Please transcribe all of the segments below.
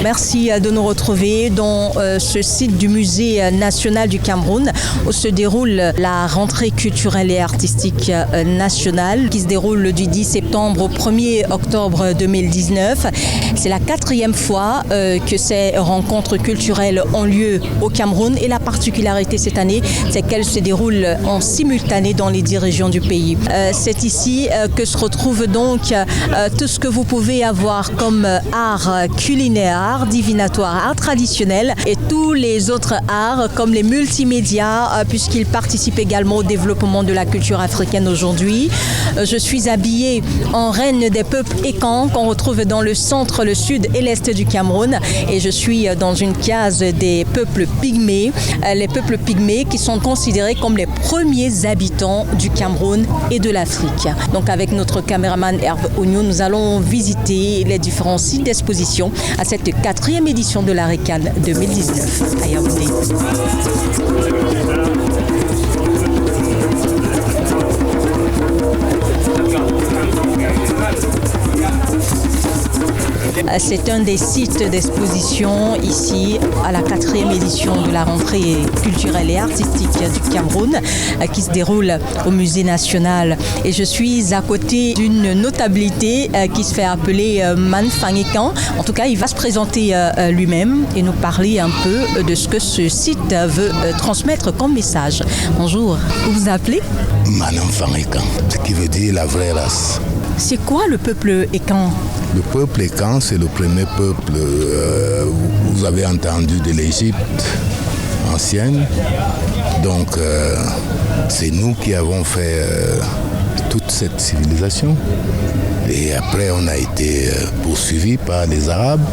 Merci de nous retrouver dans ce site du Musée national du Cameroun où se déroule la rentrée culturelle et artistique nationale qui se déroule du 10 septembre au 1er octobre 2019. C'est la 4e fois que ces rencontres culturelles ont lieu au Cameroun et la particularité cette année, c'est qu'elles se déroulent en simultané dans les 10 régions du pays. C'est ici que se retrouve donc tout ce que vous pouvez avoir comme art culinaire, art divinatoire, art traditionnel et tous les autres arts comme les multimédias puisqu'ils participent également au développement de la culture africaine aujourd'hui. Je suis habillée en reine des peuples Ekan qu'on retrouve dans le centre, le sud et l'est du Cameroun et je suis dans une case des peuples pygmées, les peuples pygmées qui sont considérés comme les premiers habitants du Cameroun et de l'Afrique. Donc avec notre caméraman Herve Oignon, nous allons visiter les différents sites d'exposition à cette 4e édition de la RECAN 2019 à Yaoundé. C'est un des sites d'exposition ici à la 4e édition de la rentrée culturelle et artistique du Cameroun qui se déroule au Musée national. Et je suis à côté d'une notabilité qui se fait appeler Man Fangekan. En tout cas, il va se présenter lui-même et nous parler un peu de ce que ce site veut transmettre comme message. Bonjour, vous vous appelez Man Fangekan, ce qui veut dire la vraie race. C'est quoi le peuple Ekan ? Le peuple Ekan, c'est le premier peuple, vous avez entendu, de l'Égypte ancienne. Donc, c'est nous qui avons fait toute cette civilisation. Et après, on a été poursuivis par les Arabes,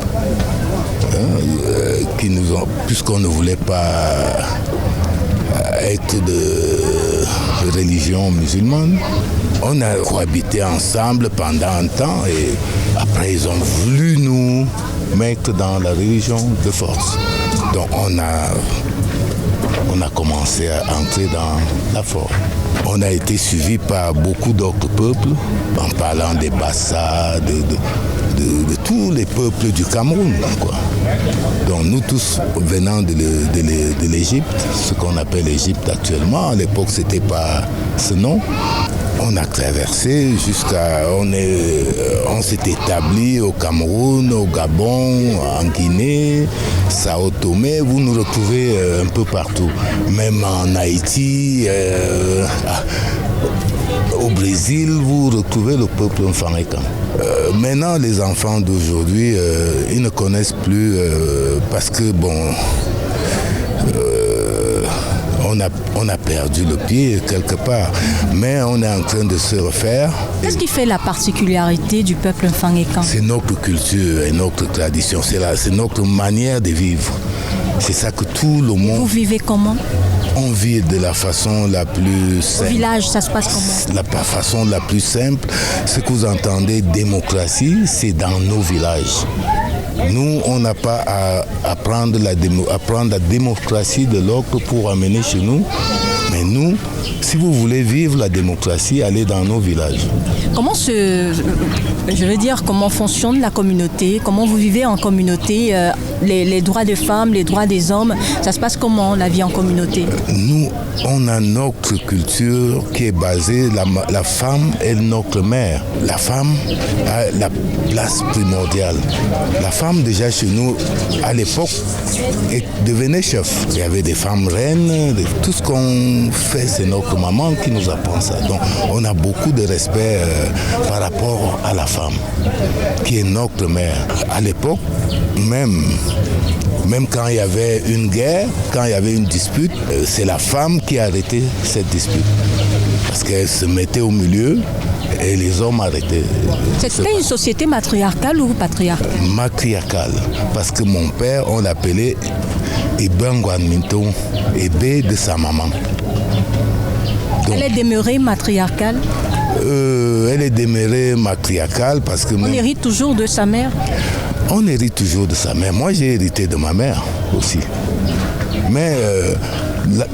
qui nous ont, puisqu'on ne voulait pas être de religion musulmane. On a cohabité ensemble pendant un temps et après ils ont voulu nous mettre dans la religion de force. Donc on a commencé à entrer dans la force. On a été suivi par beaucoup d'autres peuples en parlant des Bassa, de tous les peuples du Cameroun, quoi. Donc nous tous venant de l'Égypte, ce qu'on appelle l'Égypte actuellement, à l'époque c'était pas ce nom. On a traversé on s'est établi au Cameroun, au Gabon, en Guinée, Sao Tomé, vous nous retrouvez un peu partout, même en Haïti, au Brésil, vous retrouvez le peuple Mfangekan. Maintenant, les enfants d'aujourd'hui, ils ne connaissent plus parce que, on a perdu le pied quelque part, mais on est en train de se refaire. Qu'est-ce qui fait la particularité du peuple Mfangekan ? C'est notre culture et notre tradition, c'est notre manière de vivre. C'est ça que tout le monde... Vous vivez comment ? On vit de la façon la plus simple. Au village, ça se passe comment ? La façon la plus simple, ce que vous entendez démocratie, c'est dans nos villages. Nous, on n'a pas à prendre la démocratie de l'autre pour amener chez nous. Mais nous, si vous voulez vivre la démocratie, allez dans nos villages. Comment fonctionne la communauté ? Comment vous vivez en communauté ? Les droits des femmes, les droits des hommes, ça se passe comment la vie en communauté ? Nous, on a notre culture qui est basée, la femme est notre mère. La femme a la place primordiale. La femme déjà chez nous, à l'époque, devenait chef. Il y avait des femmes reines, tout ce qu'on fait, c'est notre maman qui nous apprend ça. Donc on a beaucoup de respect par rapport à la femme, qui est notre mère. À l'époque, même quand il y avait une guerre, quand il y avait une dispute, c'est la femme qui arrêtait cette dispute. Parce qu'elle se mettait au milieu et les hommes arrêtaient. C'était une société matriarcale ou patriarcale ? Matriarcale. Parce que mon père, on l'appelait Ebangwan Minton, Ébé de sa maman. Donc, elle est demeurée matriarcale ? Elle est demeurée matriarcale parce que... On hérite toujours de sa mère ? On hérite toujours de sa mère. Moi, j'ai hérité de ma mère aussi. Mais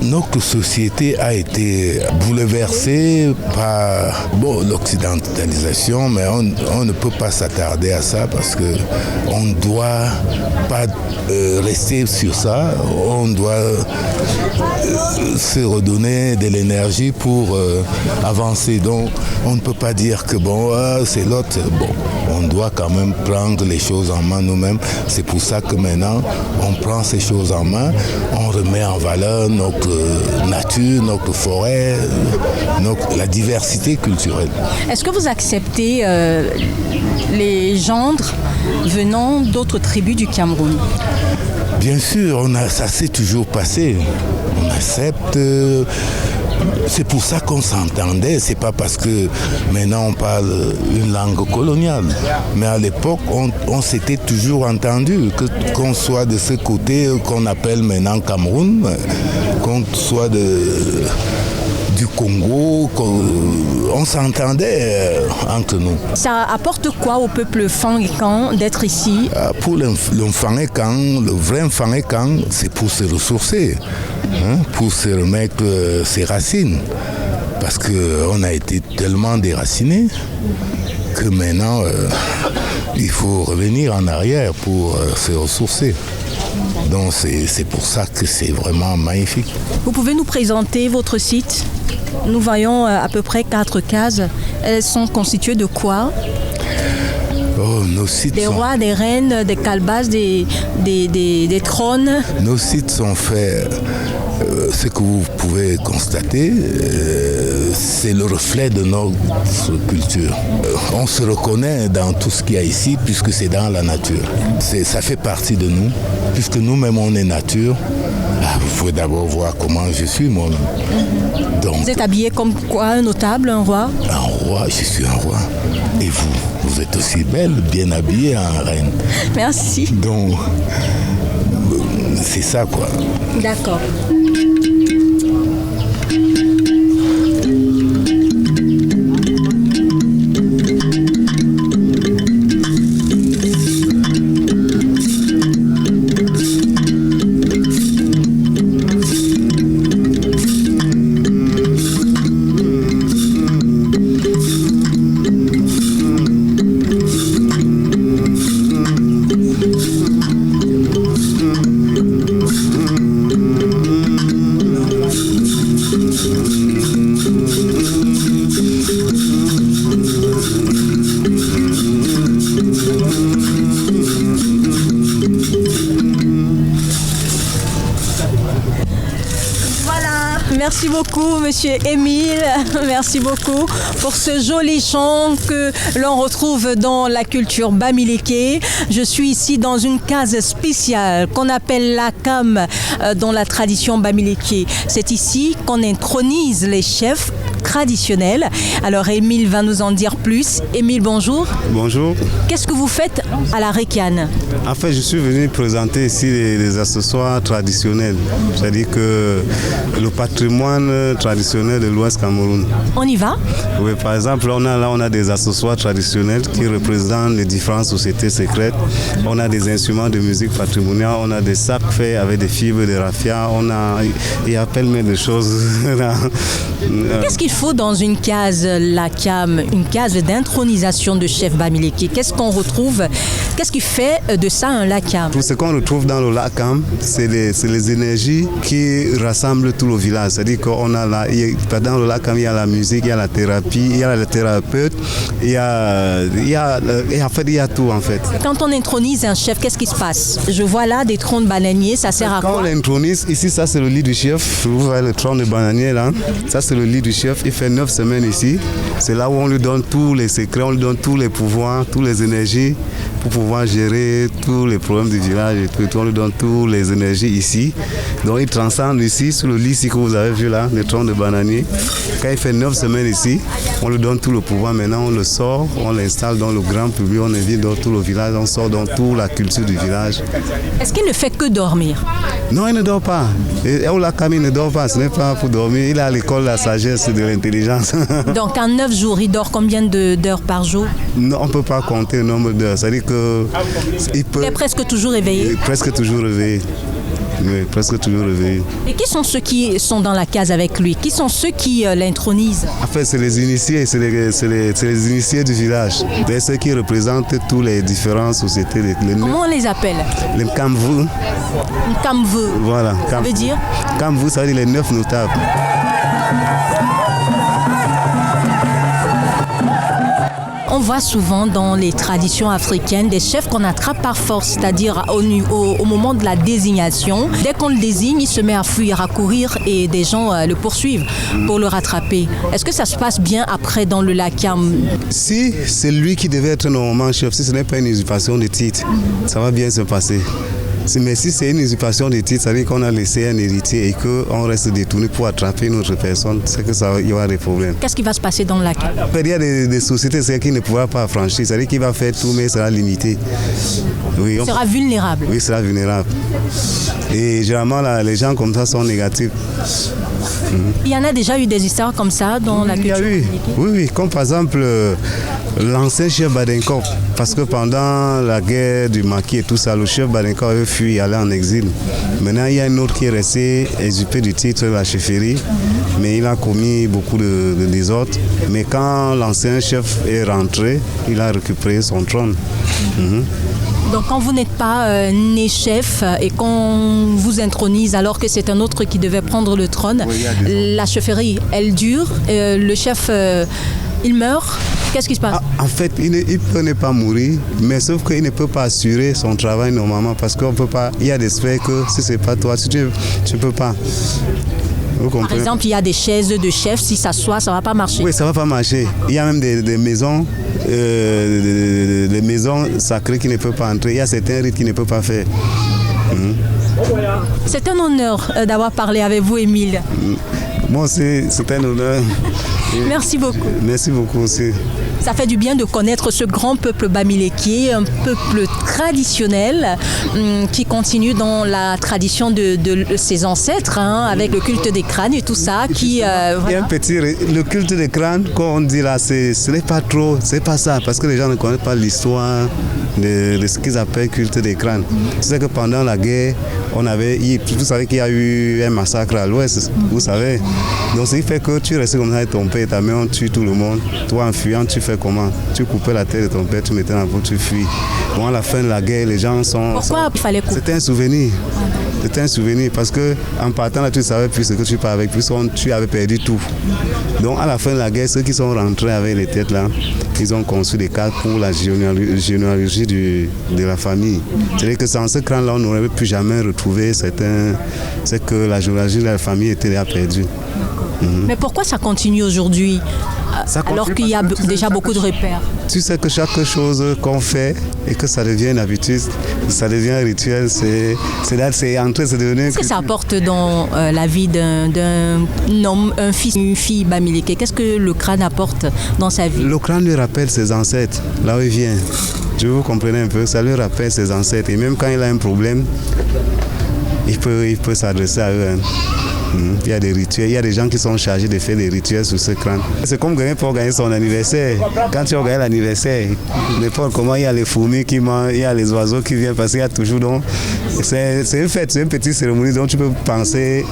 Notre société a été bouleversée par l'occidentalisation, mais on ne peut pas s'attarder à ça parce qu'on ne doit pas rester sur ça. On doit se redonner de l'énergie pour avancer. Donc on ne peut pas dire que c'est l'autre. On doit quand même prendre les choses en main nous-mêmes. C'est pour ça que maintenant on prend ces choses en main, on remet en valeur notre nature, notre forêt, la diversité culturelle. Est-ce que vous acceptez les gendres venant d'autres tribus du Cameroun? Bien sûr, ça s'est toujours passé. On accepte. C'est pour ça qu'on s'entendait. C'est pas parce que maintenant on parle une langue coloniale. Mais à l'époque, on s'était toujours entendu. Qu'on soit de ce côté qu'on appelle maintenant Cameroun, qu'on soit du Congo, on s'entendait entre nous. Ça apporte quoi au peuple Fangekan d'être ici? Pour le Fangekan, le vrai Fangekan, c'est pour se ressourcer, pour se remettre ses racines. Parce qu'on a été tellement déracinés que maintenant, il faut revenir en arrière pour se ressourcer. Donc c'est pour ça que c'est vraiment magnifique. Vous pouvez nous présenter votre site? Nous voyons à peu près 4 cases. Elles sont constituées de quoi? Nos sites des rois, des reines, des calebasses, des trônes. Nos sites sont faits, ce que vous pouvez constater, c'est le reflet de notre culture. On se reconnaît dans tout ce qu'il y a ici puisque c'est dans la nature. Ça fait partie de nous, puisque nous-mêmes on est nature. Vous pouvez d'abord voir comment je suis moi-même. Donc, vous êtes habillé comme quoi, un notable, un roi? Un roi, je suis un roi. Et vous êtes aussi belle, bien habillée en reine. Merci. Donc, c'est ça quoi. D'accord. Merci beaucoup, monsieur Émile. Merci beaucoup pour ce joli chant que l'on retrouve dans la culture bamileke. Je suis ici dans une case spéciale qu'on appelle la cam dans la tradition bamileke. C'est ici qu'on intronise les chefs traditionnels. Alors Émile va nous en dire plus. Émile, bonjour. Bonjour. Qu'est-ce que vous faites à la Récane? En fait, je suis venu présenter ici les accessoires traditionnels. C'est-à-dire que le patrimoine traditionnel de l'Ouest Cameroun. On y va? Oui, par exemple, on a des accessoires traditionnels qui représentent les différentes sociétés secrètes. On a des instruments de musique patrimoniale, on a des sacs faits avec des fibres de raffia, il y a tellement de choses. Qu'est-ce qu'il faut dans une case, la cam, une case d'intronisation de chef bamileke? Qu'est-ce qu'on retrouve? Qu'est-ce qui fait de ça un lakam? Tout ce qu'on retrouve dans le lakam, c'est les énergies qui rassemblent tout le village. C'est-à-dire qu'on a dans le lakam, il y a la musique, il y a la thérapie, il y a le thérapeute, il y a tout en fait. Quand on intronise un chef, qu'est-ce qui se passe? Je vois là des troncs de bananier, ça sert à quoi? Quand on l'intronise, ici, ça c'est le lit du chef. Vous voyez le tronc de bananier là, ça c'est le lit du chef. Il fait 9 semaines ici. C'est là où on lui donne tous les secrets, on lui donne tous les pouvoirs, toutes les énergies pour pouvoir gérer tous les problèmes du village et tout. On lui donne toutes les énergies ici. Donc il transcende ici, sur le lit ici que vous avez vu là, le tronc de bananier. Quand il fait 9 semaines ici, on lui donne tout le pouvoir. Maintenant on le sort, on l'installe dans le grand public, on invite dans tout le village, on sort dans toute la culture du village. Est-ce qu'il ne fait que dormir? Non, il ne dort pas. Oulakam, il ne dort pas, ce n'est pas pour dormir. Il est à l'école de la sagesse et de l'intelligence. Donc en 9 jours, il dort combien d'heures par jour? Non, on ne peut pas compter le nombre d'heures. C'est-à-dire qu'il est presque toujours éveillé. Presque toujours réveillé. Oui, presque toujours réveillé. Et qui sont ceux qui sont dans la case avec lui? Qui sont ceux qui l'intronisent? En fait, c'est les initiés, c'est les initiés du village. C'est ceux qui représentent toutes les différentes sociétés. Comment on les appelle? Les Kamvu. Kamvu. Voilà. Ça veut dire? Kamvu, ça veut dire les 9 notables. On voit souvent dans les traditions africaines des chefs qu'on attrape par force, c'est-à-dire au moment de la désignation. Dès qu'on le désigne, il se met à fuir, à courir et des gens le poursuivent pour le rattraper. Est-ce que ça se passe bien après dans le Lakam? Si c'est lui qui devait être normalement chef, si ce n'est pas une usurpation de titre, ça va bien se passer. Mais si c'est une usurpation de titre, ça veut dire qu'on a laissé un héritier et qu'on reste détourné pour attraper une autre personne, c'est que ça, il y aura des problèmes. Qu'est-ce qui va se passer dans le Lakam? Il y a des sociétés qui ne pourra pas franchir, ça veut dire qu'il va faire tout, mais il sera limité. Oui, il sera vulnérable. Oui, il sera vulnérable. Et généralement, là, les gens comme ça sont négatifs. Il y en a déjà eu des histoires comme ça dans la culture? Oui, comme par exemple l'ancien chef Badenkopp, parce que pendant la guerre du Maquis et tout ça, le chef Badenkopp avait fui, allé en exil. Maintenant, il y a un autre qui est resté usurpé du titre de la chefferie, mais il a commis beaucoup de désordre. Mais quand l'ancien chef est rentré, il a récupéré son trône. Donc quand vous n'êtes pas né chef et qu'on vous intronise alors que c'est un autre qui devait prendre le trône, la chefferie, elle dure, le chef, il meurt. Qu'est-ce qui se passe? En fait, il peut ne pas mourir, mais sauf qu'il ne peut pas assurer son travail normalement parce qu'on peut pas. Il y a des faits que si c'est pas toi, tu ne peux pas. Par exemple, il y a des chaises de chef, si ça s'assoit, ça ne va pas marcher. Oui, ça ne va pas marcher. Il y a même des maisons, des maisons sacrées qui ne peuvent pas entrer. Il y a certains rites qui ne peuvent pas faire. C'est un honneur d'avoir parlé avec vous, Émile. Moi aussi, c'est un honneur. Merci beaucoup. Merci beaucoup aussi. Ça fait du bien de connaître ce grand peuple bamiléké, un peuple traditionnel qui continue dans la tradition de ses ancêtres, avec le culte des crânes et tout ça. Il y a un petit... Le culte des crânes, comme on dit là, ce n'est pas trop, c'est pas ça, parce que les gens ne connaissent pas l'histoire de ce qu'ils appellent culte des crânes. C'est que pendant la guerre, vous savez qu'il y a eu un massacre à l'ouest, vous savez. Donc ce qui fait que tu restes comme ça avec ton père, ta mère, on tue tout le monde. Toi, en fuyant, tu fais comment? Tu coupais la tête de ton père, tu mettais dans la peau, tu fuis. Bon, à la fin de la guerre, les gens sont... Pourquoi il fallait couper? C'était un souvenir. C'était un souvenir parce qu'en partant là, tu ne savais plus ce que tu pars avec, puisque tu avais perdu tout. Donc à la fin de la guerre, ceux qui sont rentrés avec les têtes là, ils ont construit des cases pour la généalogie de la famille. C'est-à-dire que sans ce crâne-là, on n'aurait plus jamais retrouvé c'est que la généalogie de la famille était déjà perdue. Mais pourquoi ça continue aujourd'hui alors qu'il y a déjà beaucoup de repères? Tu sais que chaque chose qu'on fait et que ça devient une habitude, ça devient un rituel, c'est entré, c'est devenu... Qu'est-ce que ça apporte dans la vie d'un homme, un fils, une fille bamiléké? Qu'est-ce que le crâne apporte dans sa vie? Le crâne lui rappelle ses ancêtres, là où il vient. Vous comprenez un peu, ça lui rappelle ses ancêtres. Et même quand il a un problème, il peut s'adresser à eux. Il y a des rituels, il y a des gens qui sont chargés de faire des rituels sur ce crâne. C'est comme gagner pour gagner son anniversaire. Quand tu organises l'anniversaire, n'importe comment, il y a les fourmis qui mangent, il y a les oiseaux qui viennent, parce qu'il y a toujours donc. C'est une fête, c'est une petite cérémonie, donc tu peux penser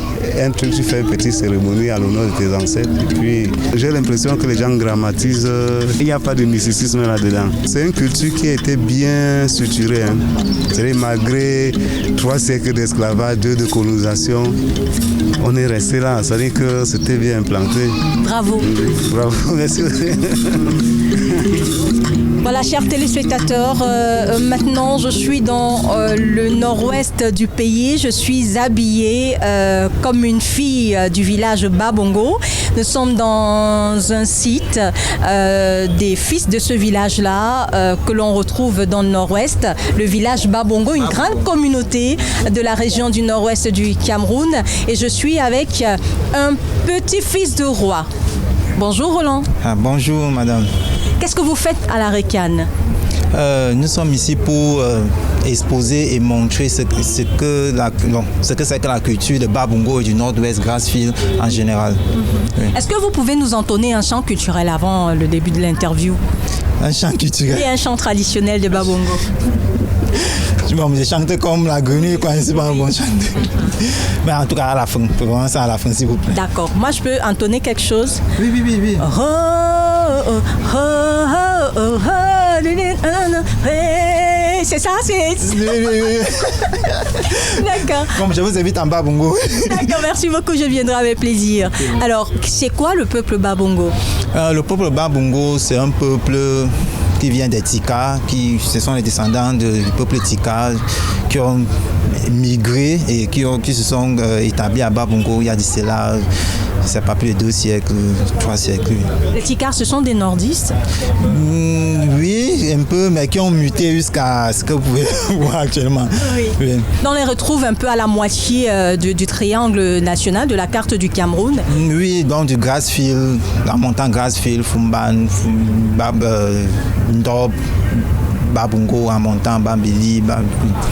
un truc, tu fais une petite cérémonie à l'honneur de tes ancêtres. Et puis j'ai l'impression que les gens grammatisent, il n'y a pas de mysticisme là-dedans. C'est une culture qui a été bien structurée. C'est-à-dire malgré 3 siècles d'esclavage, 2 de colonisation, on est resté là, ça veut dire que c'était bien implanté. Bravo. Bravo, merci. Voilà, chers téléspectateurs, maintenant je suis dans le nord-ouest du pays. Je suis habillée comme une fille du village Babongo. Nous sommes dans un site des fils de ce village-là que l'on retrouve dans le nord-ouest, le village Babongo, une grande communauté de la région du nord-ouest du Cameroun. Et je suis avec un petit-fils de roi. Bonjour Roland. Bonjour madame. Qu'est-ce que vous faites à la Récane? Nous sommes ici pour exposer et montrer ce que c'est que la culture de Babongo et du Nord-Ouest Grassfield en général. Oui. Est-ce que vous pouvez nous entonner un chant culturel avant le début de l'interview? Un chant culturel? Et un chant traditionnel de Babongo. Bon, je chante comme la grenouille, quoi, c'est pas un bon chanteur. Mais en tout cas, à la fin, vraiment ça à la fin, s'il vous plaît. D'accord. Moi, je peux entonner quelque chose. Oui. Oh, oh, oh, oh, oh, oh, c'est ça, c'est... Oui. D'accord. Comme je vous invite en Babongo. D'accord, merci beaucoup, je viendrai avec plaisir. Alors, c'est quoi le peuple Babongo? Le peuple Babongo, c'est un peuple qui vient des Tika, ce sont les descendants du peuple Tika qui ont migré et qui se sont établis à Babongo il y a de cela, c'est pas plus de 2 siècles, 3 siècles. Les Tikars, ce sont des nordistes? Oui, un peu, mais qui ont muté jusqu'à ce que vous pouvez voir actuellement. Oui. On les retrouve un peu à la moitié du triangle national, de la carte du Cameroun. Oui, donc du Grassfield, en montant Grassfield, Fumban, Ndob, Babongo, en montant Bambili.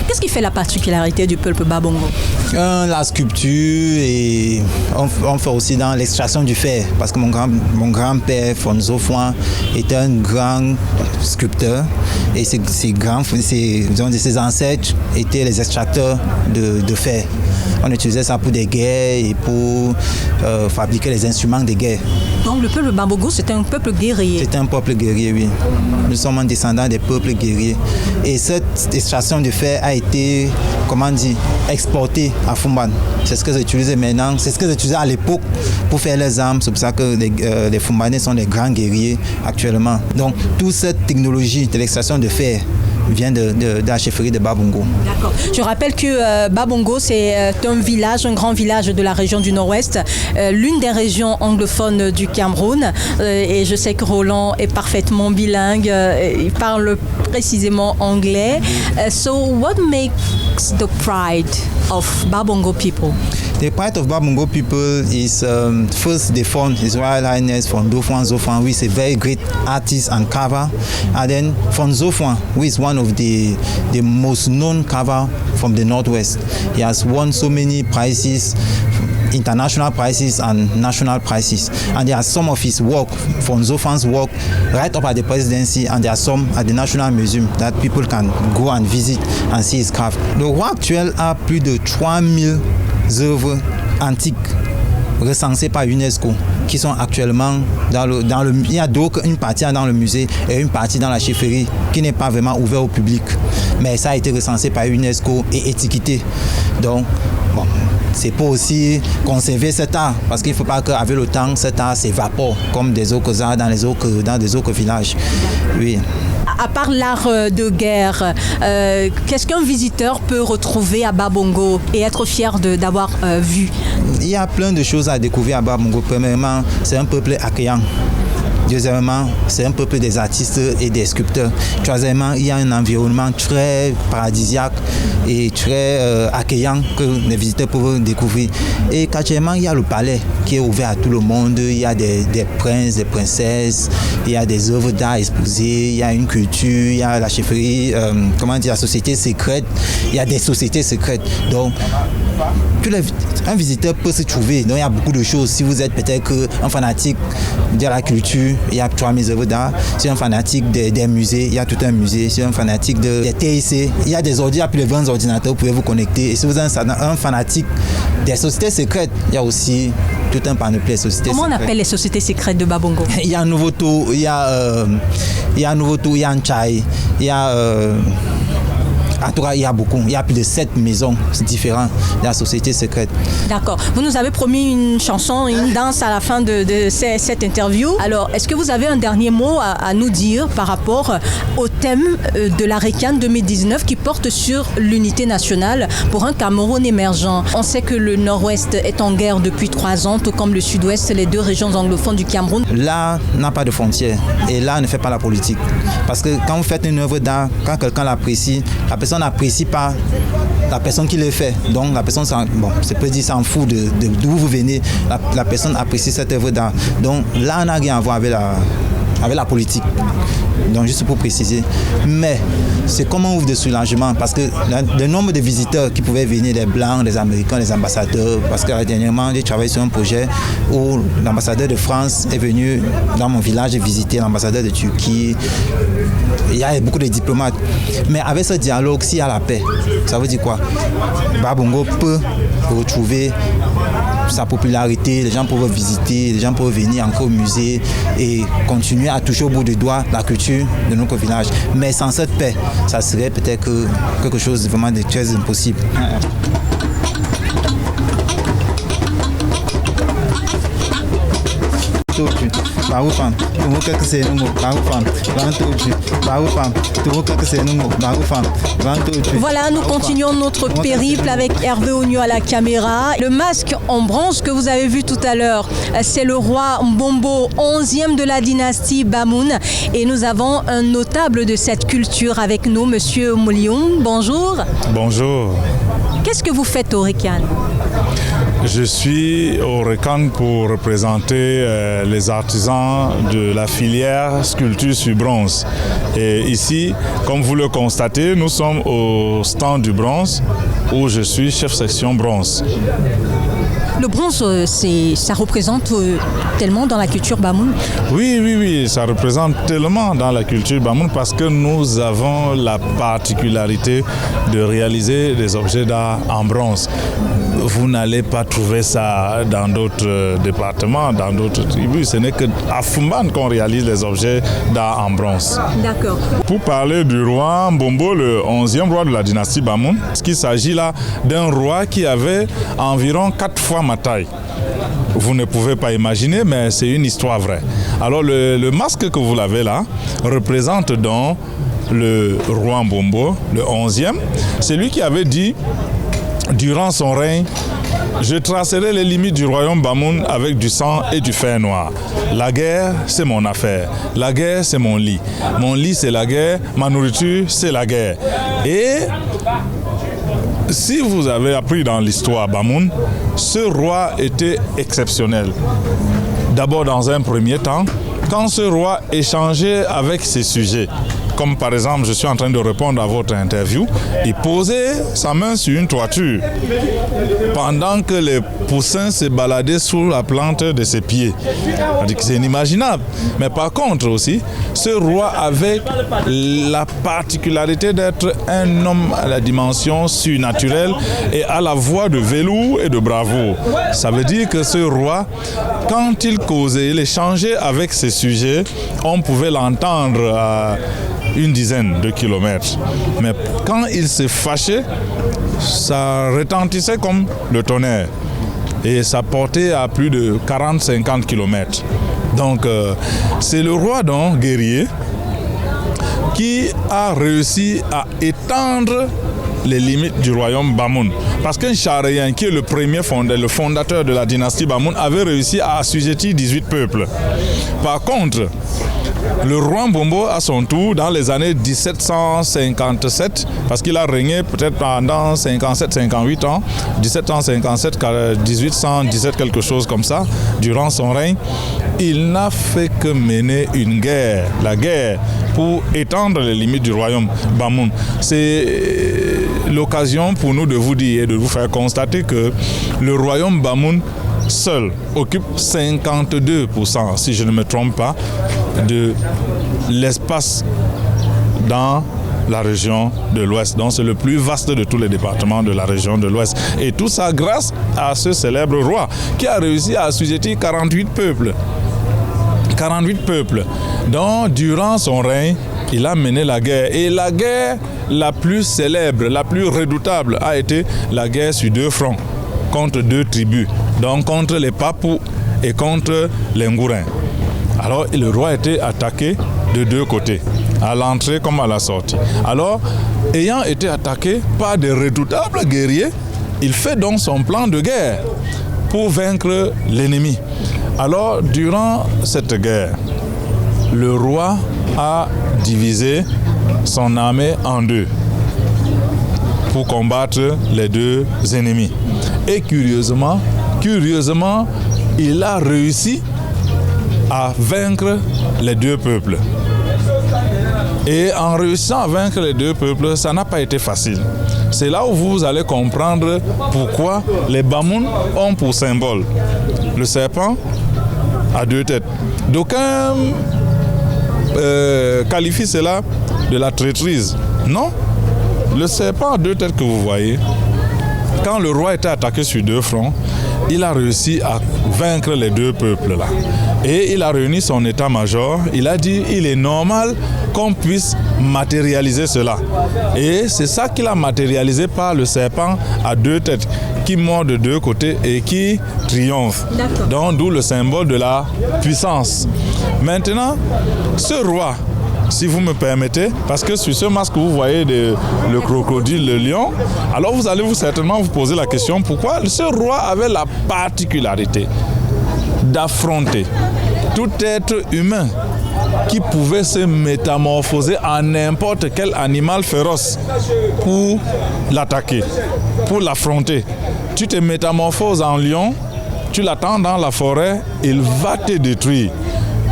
Qu'est-ce qui fait la particularité du peuple Babongo? La sculpture et on fait aussi dans l'extraction du fer parce que mon grand-père Fonzo Fouan était un grand sculpteur et ses ancêtres étaient les extracteurs de fer. On utilisait ça pour des guerres et pour fabriquer les instruments de guerre. Donc le peuple Babongo, c'était un peuple guerrier? C'est un peuple guerrier, oui. Nous sommes un descendant des peuples guerriers. Et cette extraction de fer a été, exportée à Fumban. C'est ce que j'utilisais maintenant. C'est ce que j'utilisais à l'époque pour faire les armes. C'est pour ça que les Fumbanais sont des grands guerriers actuellement. Donc toute cette technologie de l'extraction de fer vient de la chefferie de Babongo. D'accord. Je rappelle que Babongo, c'est un grand village de la région du Nord-Ouest, l'une des régions anglophones du Cameroun. Et je sais que Roland est parfaitement bilingue, il parle précisément anglais. So what makes the pride of Babongo people? The pride of Babongo people is first the font, His Royal Highness Fondo Fouan Zofouan, who is a very great artist and carver, and then Fonzo Fouan, who is one of the most known carver from the Northwest. He has won so many prizes, international prizes and national prizes, and there are some of his work, Fonzo Fouan's work, right up at the presidency, and there are some at the National Museum that people can go and visit and see his craft. Le roi actuel a plus de 3000 œuvres antiques recensées par UNESCO qui sont actuellement dans le il y a donc une partie dans le musée et une partie dans la chefferie qui n'est pas vraiment ouverte au public, mais ça a été recensé par UNESCO et étiqueté. Donc bon, c'est pour aussi conserver cet art parce qu'il ne faut pas qu'avec le temps cet art s'évapore comme des autres arts dans des autres villages. Oui. À part l'art de guerre, qu'est-ce qu'un visiteur peut retrouver à Babongo et être fier d'avoir vu? Il y a plein de choses à découvrir à Babongo. Premièrement, c'est un peuple accueillant. Deuxièmement, c'est un peuple des artistes et des sculpteurs. Troisièmement, il y a un environnement très paradisiaque et très accueillant que les visiteurs peuvent découvrir. Et quatrièmement, il y a le palais qui est ouvert à tout le monde. Il y a des princes, des princesses, il y a des œuvres d'art exposées, il y a une culture, il y a la chefferie, la société secrète, il y a des sociétés secrètes. Donc, un visiteur peut se trouver. Donc, il y a beaucoup de choses. Si vous êtes peut-être un fanatique de la culture, il y a 3000 œuvres d'art. Si un fanatique des musées, il y a tout un musée. Si un fanatique des TIC, il y a des ordinateurs, plus de 20 ordinateurs, vous pouvez vous connecter. Et si vous êtes un fanatique des sociétés secrètes, il y a aussi tout un panoplie de sociétés secrètes. Comment on appelle les sociétés secrètes de Babongo? Il y a Nouveau-Tour, il y a Nchai, il y a... En tout cas, il y a beaucoup. Il y a plus de 7 maisons différentes de la société secrète. D'accord. Vous nous avez promis une chanson, une danse à la fin de cette interview. Alors, est-ce que vous avez un dernier mot à nous dire par rapport au thème de la RECAN 2019 qui porte sur l'unité nationale pour un Cameroun émergent? On sait que le Nord-Ouest est en guerre depuis 3 ans, tout comme le Sud-Ouest, les 2 régions anglophones du Cameroun. L'art n'a pas de frontières et l'art ne fait pas la politique. Parce que quand vous faites une œuvre d'art, quand quelqu'un l'apprécie, la personne n'apprécie pas la personne qui le fait. Donc la personne, s'en fout d'où vous venez. La personne apprécie cette œuvre d'art. Donc là, on n'a rien à voir avec avec la politique. Donc juste pour préciser. Mais c'est comme un ouvre de soulagement parce que le nombre de visiteurs qui pouvaient venir, des Blancs, des Américains, des ambassadeurs, parce que dernièrement j'ai travaillé sur un projet où l'ambassadeur de France est venu dans mon village visiter l'ambassadeur de Turquie. Il y a beaucoup de diplomates. Mais avec ce dialogue, s'il y a la paix, ça veut dire quoi? Babongo peut retrouver sa popularité, les gens peuvent visiter, les gens peuvent venir encore au musée et continuer à toucher au bout du doigt la culture de notre village. Mais sans cette paix, ça serait peut-être quelque chose de vraiment très impossible. Voilà, nous continuons notre périple avec Hervé Ogno à la caméra. Le masque en bronze que vous avez vu tout à l'heure, c'est le roi Mbombo, 11e de la dynastie Bamoun. Et nous avons un notable de cette culture avec nous, Monsieur Moulion. Bonjour. Bonjour. Qu'est-ce que vous faites au RECAN? Je suis au RECAN pour représenter les artisans de la filière sculpture sur bronze. Et ici, comme vous le constatez, nous sommes au stand du bronze où je suis chef section bronze. Le bronze, ça représente tellement dans la culture Bamoun? Oui, ça représente tellement dans la culture Bamoun parce que nous avons la particularité de réaliser des objets d'art en bronze. Vous n'allez pas trouver ça dans d'autres départements, dans d'autres tribus. Ce n'est qu'à Fumban qu'on réalise les objets d'art en bronze. D'accord. Pour parler du roi Mbombo, le 11e roi de la dynastie Bamoun, il s'agit là d'un roi qui avait environ 4 fois ma taille. Vous ne pouvez pas imaginer, mais c'est une histoire vraie. Alors le masque que vous l'avez là représente donc le roi Mbombo, le 11e. C'est lui qui avait dit, durant son règne, je tracerai les limites du royaume Bamoun avec du sang et du fer noir. La guerre, c'est mon affaire. La guerre, c'est mon lit. Mon lit, c'est la guerre. Ma nourriture, c'est la guerre. Et si vous avez appris dans l'histoire Bamoun, ce roi était exceptionnel. D'abord, dans un premier temps, quand ce roi échangeait avec ses sujets, comme par exemple, je suis en train de répondre à votre interview, il posait sa main sur une toiture pendant que les poussins se baladaient sous la plante de ses pieds. C'est inimaginable. Mais par contre aussi, ce roi avait la particularité d'être un homme à la dimension surnaturelle et à la voix de velours et de bravoure. Ça veut dire que ce roi, quand il causait, il échangeait avec ses sujets, on pouvait l'entendre à une dizaine de kilomètres. Mais quand il se fâchait, ça retentissait comme le tonnerre. Et ça portait à plus de 40-50 kilomètres. Donc, c'est le roi donc, guerrier qui a réussi à étendre les limites du royaume Bamoun. Parce qu'un Charéen, qui est le fondateur de la dynastie Bamoun, avait réussi à assujettir 18 peuples. Par contre, le roi Mbombo, à son tour, dans les années 1757, parce qu'il a régné peut-être pendant 57-58 ans, 1757, 1817, quelque chose comme ça, durant son règne, il n'a fait que mener une guerre, la guerre, pour étendre les limites du royaume Bamoun. C'est l'occasion pour nous de vous dire et de vous faire constater que le royaume Bamoun seul occupe 52%, si je ne me trompe pas, de l'espace dans la région de l'Ouest. Donc c'est le plus vaste de tous les départements de la région de l'Ouest. Et tout ça grâce à ce célèbre roi qui a réussi à assujettir 48 peuples. 48 peuples. Donc durant son règne, il a mené la guerre. Et la guerre la plus célèbre, la plus redoutable a été la guerre sur 2 fronts, contre 2 tribus. Donc contre les Papous et contre les Ngourins. Alors le roi était attaqué de 2 côtés, à l'entrée comme à la sortie. Alors, ayant été attaqué par des redoutables guerriers, il fait donc son plan de guerre pour vaincre l'ennemi. Alors, durant cette guerre, le roi a divisé son armée en 2 pour combattre les 2 ennemis. Et curieusement, il a réussi à vaincre les deux peuples. Et en réussissant à vaincre les deux peuples, ça n'a pas été facile. C'est là où vous allez comprendre pourquoi les Bamoun ont pour symbole le serpent à deux têtes. D'aucuns qualifient cela de la traîtrise. Non, le serpent à deux têtes que vous voyez, quand le roi était attaqué sur deux fronts, il a réussi à vaincre les deux peuples-là. Et il a réuni son état-major. Il a dit il est normal qu'on puisse matérialiser cela. Et c'est ça qu'il a matérialisé par le serpent à deux têtes qui mord de deux côtés et qui triomphe. Donc d'où le symbole de la puissance. Maintenant, ce roi, si vous me permettez, parce que sur ce masque vous voyez le crocodile, le lion, alors vous allez certainement vous poser la question pourquoi ce roi avait la particularité d'affronter tout être humain qui pouvait se métamorphoser en n'importe quel animal féroce pour l'attaquer, pour l'affronter. Tu te métamorphoses en lion, tu l'attends dans la forêt, il va te détruire.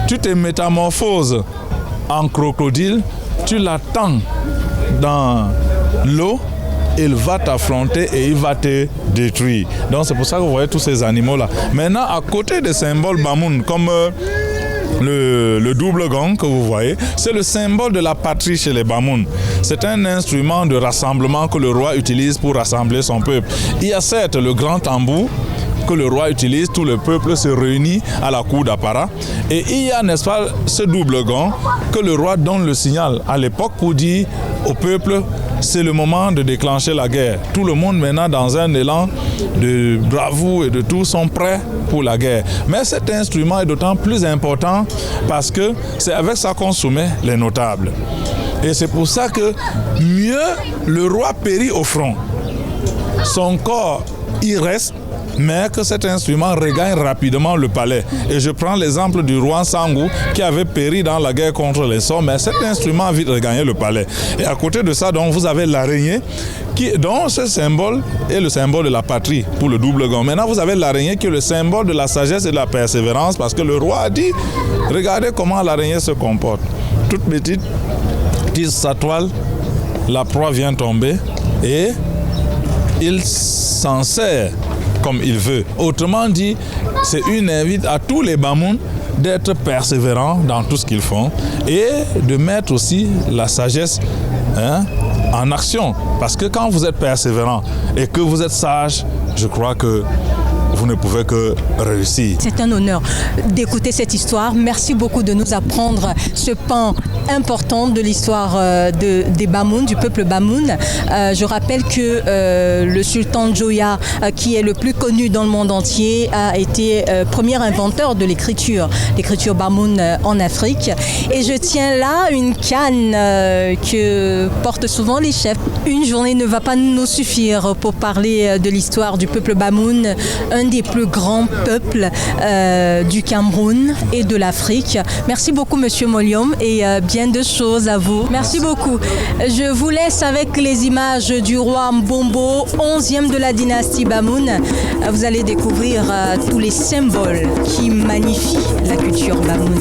Tu te métamorphoses en crocodile, tu l'attends dans l'eau, il va t'affronter et il va te détruire. Donc c'est pour ça que vous voyez tous ces animaux-là. Maintenant, à côté des symboles Bamoun, comme le double gong que vous voyez, c'est le symbole de la patrie chez les Bamoun. C'est un instrument de rassemblement que le roi utilise pour rassembler son peuple. Il y a certes le grand tambour que le roi utilise, tout le peuple se réunit à la cour d'Apara. Et il y a, n'est-ce pas, ce double gong que le roi donne le signal à l'époque pour dire au peuple, c'est le moment de déclencher la guerre. Tout le monde maintenant dans un élan de bravoure et de tout sont prêts pour la guerre. Mais cet instrument est d'autant plus important parce que c'est avec ça qu'on soumet les notables. Et c'est pour ça que mieux le roi périt au front. Son corps y reste, mais que cet instrument regagne rapidement le palais. Et je prends l'exemple du roi Sangou qui avait péri dans la guerre contre les Sorts, mais cet instrument a vite regagné le palais. Et à côté de ça, donc, vous avez l'araignée, dont ce symbole est le symbole de la patrie pour le double gong. Maintenant, vous avez l'araignée qui est le symbole de la sagesse et de la persévérance, parce que le roi a dit, regardez comment l'araignée se comporte. Toute petite, tisse sa toile, la proie vient tomber et il s'en sert comme il veut. Autrement dit, c'est une invite à tous les Bamoun d'être persévérants dans tout ce qu'ils font et de mettre aussi la sagesse en action. Parce que quand vous êtes persévérant et que vous êtes sage, je crois que vous ne pouvez que réussir. C'est un honneur d'écouter cette histoire. Merci beaucoup de nous apprendre ce pan important de l'histoire des Bamoun, du peuple Bamoun. Je rappelle que le sultan Joya, qui est le plus connu dans le monde entier, a été premier inventeur de l'écriture Bamoun en Afrique. Et je tiens là une canne que portent souvent les chefs. Une journée ne va pas nous suffire pour parler de l'histoire du peuple Bamoun, un des plus grands peuples du Cameroun et de l'Afrique. Merci beaucoup, Monsieur Moliom, et bien de choses à vous. Merci beaucoup. Je vous laisse avec les images du roi Mbombo, 11e de la dynastie Bamoun. Vous allez découvrir tous les symboles qui magnifient la culture Bamoun.